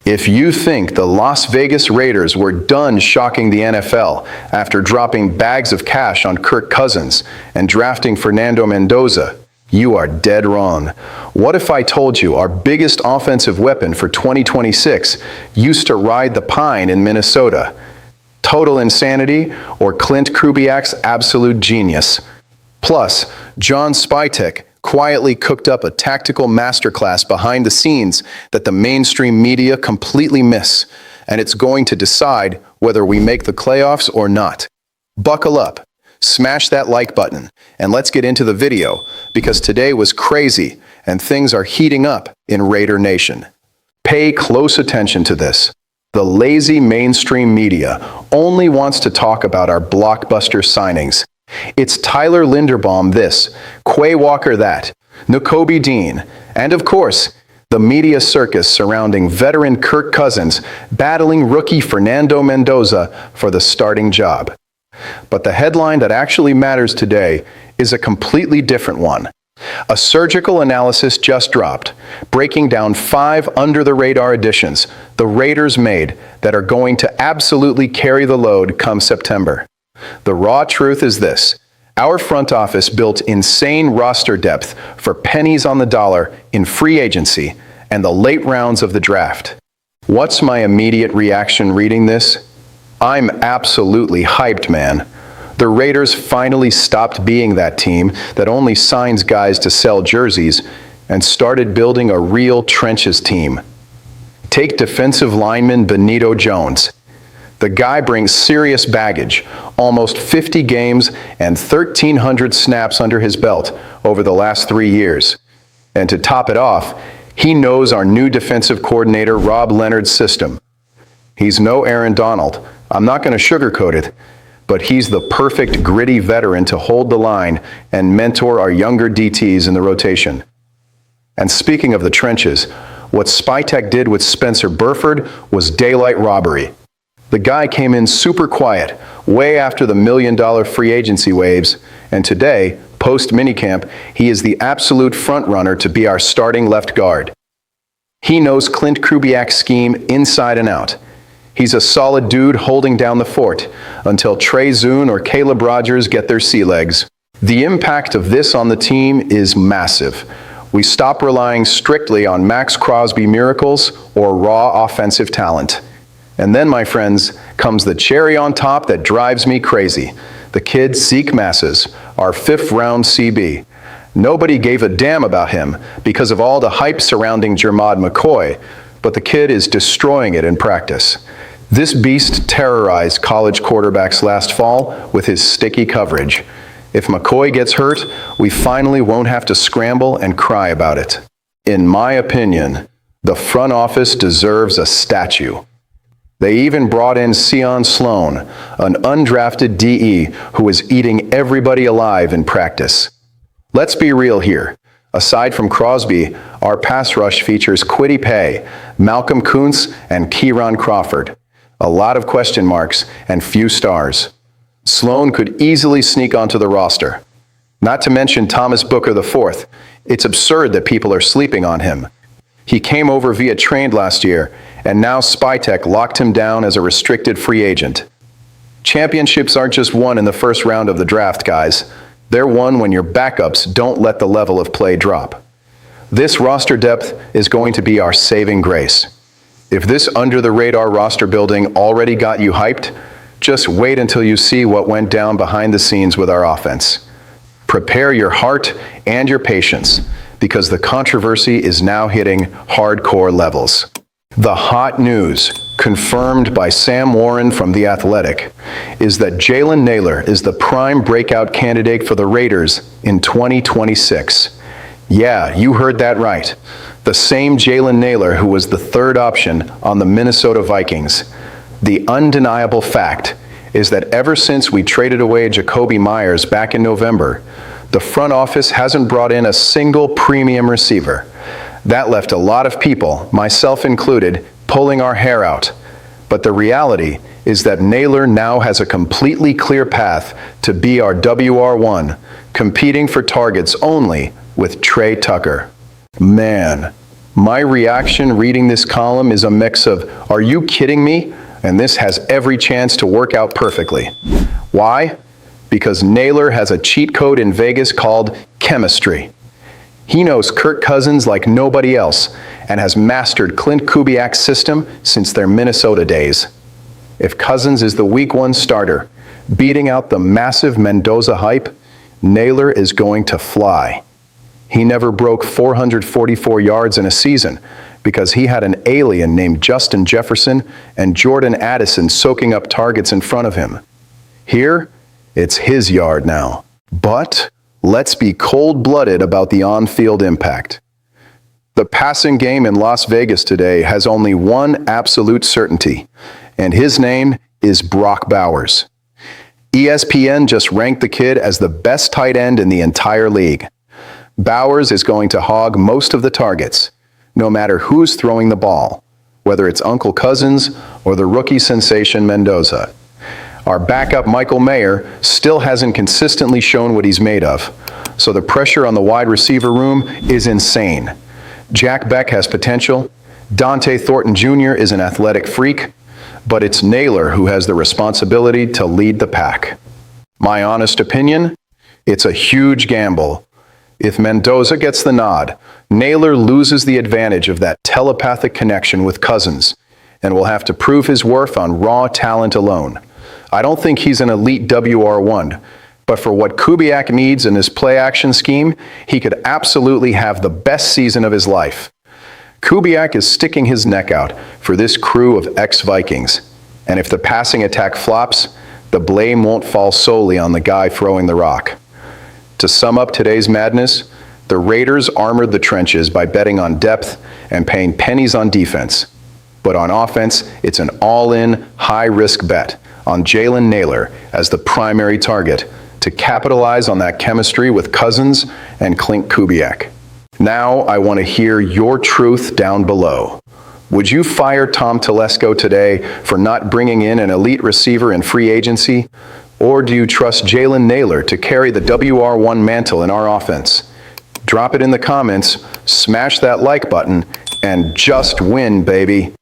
If you think the Las Vegas Raiders were done shocking the NFL after dropping bags of cash on Kirk Cousins and drafting Fernando Mendoza, you are dead wrong. What if I told you our biggest offensive weapon for 2026 used to ride the pine in Minnesota? Total insanity or Klint Kubiak's absolute genius? Plus, John Spytek quietly cooked up a tactical masterclass behind the scenes that the mainstream media completely miss, and it's going to decide whether we make the playoffs or not. Buckle up, smash that like button, and let's get into the video, because today was crazy and things are heating up in Raider Nation. Pay close attention to this. The lazy mainstream media only wants to talk about our blockbuster signings. It's Tyler Linderbaum this, Quay Walker that, Nakobe Dean, and of course, the media circus surrounding veteran Kirk Cousins battling rookie Fernando Mendoza for the starting job. But the headline that actually matters today is a completely different one. A surgical analysis just dropped, breaking down 5 under-the-radar additions the Raiders made that are going to absolutely carry the load come September. The raw truth is this: our front office built insane roster depth for pennies on the dollar in free agency and the late rounds of the draft. What's my immediate reaction reading this? I'm absolutely hyped, man. The Raiders finally stopped being that team that only signs guys to sell jerseys and started building a real trenches team. Take defensive lineman Benito Jones. The guy brings serious baggage, almost 50 games and 1,300 snaps under his belt over the last 3 years. And to top it off, he knows our new defensive coordinator Rob Leonard's system. He's no Aaron Donald. I'm not going to sugarcoat it, but he's the perfect gritty veteran to hold the line and mentor our younger DTs in the rotation. And speaking of the trenches, what Spytek did with Spencer Burford was daylight robbery. The guy came in super quiet, way after the $1 million free agency waves, and today, post-minicamp, he is the absolute front-runner to be our starting left guard. He knows Klint Kubiak's scheme inside and out. He's a solid dude holding down the fort until Trey Zune or Caleb Rogers get their sea legs. The impact of this on the team is massive. We stop relying strictly on Max Crosby miracles or raw offensive talent. And then, my friends, comes the cherry on top that drives me crazy. The kid Zeke Masses, our 5th-round CB. Nobody gave a damn about him because of all the hype surrounding Jermod McCoy, but the kid is destroying it in practice. This beast terrorized college quarterbacks last fall with his sticky coverage. If McCoy gets hurt, we finally won't have to scramble and cry about it. In my opinion, the front office deserves a statue. They even brought in Cian Slone, an undrafted DE who is eating everybody alive in practice. Let's be real here. Aside from Crosby, our pass rush features Kwity Paye, Malcolm Kuntz, and Kieran Crawford. A lot of question marks and few stars. Slone could easily sneak onto the roster. Not to mention Thomas Booker IV. It's absurd that people are sleeping on him. He came over via trade last year, and now Spytek locked him down as a restricted free agent. Championships aren't just won in the first round of the draft, guys. They're won when your backups don't let the level of play drop. This roster depth is going to be our saving grace. If this under-the-radar roster building already got you hyped, just wait until you see what went down behind the scenes with our offense. Prepare your heart and your patience, because the controversy is now hitting hardcore levels. The hot news, confirmed by Sam Warren from The Athletic, is that Jalen Nailor is the prime breakout candidate for the Raiders in 2026. Yeah, you heard that right. The same Jalen Nailor who was the 3rd option on the Minnesota Vikings. The undeniable fact is that ever since we traded away Jacoby Myers back in November, the front office hasn't brought in a single premium receiver. That left a lot of people, myself included, pulling our hair out. But the reality is that Nailor now has a completely clear path to be our WR1, competing for targets only with Trey Tucker. Man, My reaction reading this column is a mix of, "Are you kidding me?" and "This has every chance to work out perfectly." Why? Because Nailor has a cheat code in Vegas called chemistry. He knows Kirk Cousins like nobody else and has mastered Klint Kubiak's system since their Minnesota days. If Cousins is the Week 1 starter, beating out the massive Mendoza hype, Nailor is going to fly. He never broke 444 yards in a season because he had an alien named Justin Jefferson and Jordan Addison soaking up targets in front of him. Here, it's his yard now. But let's be cold-blooded about the on-field impact. The passing game in Las Vegas today has only one absolute certainty, and his name is Brock Bowers. ESPN just ranked the kid as the best tight end in the entire league. Bowers is going to hog most of the targets, no matter who's throwing the ball, whether it's Uncle Cousins or the rookie sensation Mendoza. Our backup Michael Mayer still hasn't consistently shown what he's made of, so the pressure on the wide receiver room is insane. Jack Beck has potential, Dante Thornton Jr. is an athletic freak, but it's Nailor who has the responsibility to lead the pack. My honest opinion, it's a huge gamble. If Mendoza gets the nod, Nailor loses the advantage of that telepathic connection with Cousins and will have to prove his worth on raw talent alone. I don't think he's an elite WR1, but for what Kubiak needs in his play-action scheme, he could absolutely have the best season of his life. Kubiak is sticking his neck out for this crew of ex-Vikings, and if the passing attack flops, the blame won't fall solely on the guy throwing the rock. To sum up today's madness, the Raiders armored the trenches by betting on depth and paying pennies on defense. But on offense, it's an all-in, high-risk bet on Jalen Nailor as the primary target to capitalize on that chemistry with Cousins and Klint Kubiak. Now I want to hear your truth down below. Would you fire Tom Telesco today for not bringing in an elite receiver in free agency? Or do you trust Jalen Nailor to carry the WR1 mantle in our offense? Drop it in the comments, smash that like button, and just win, baby.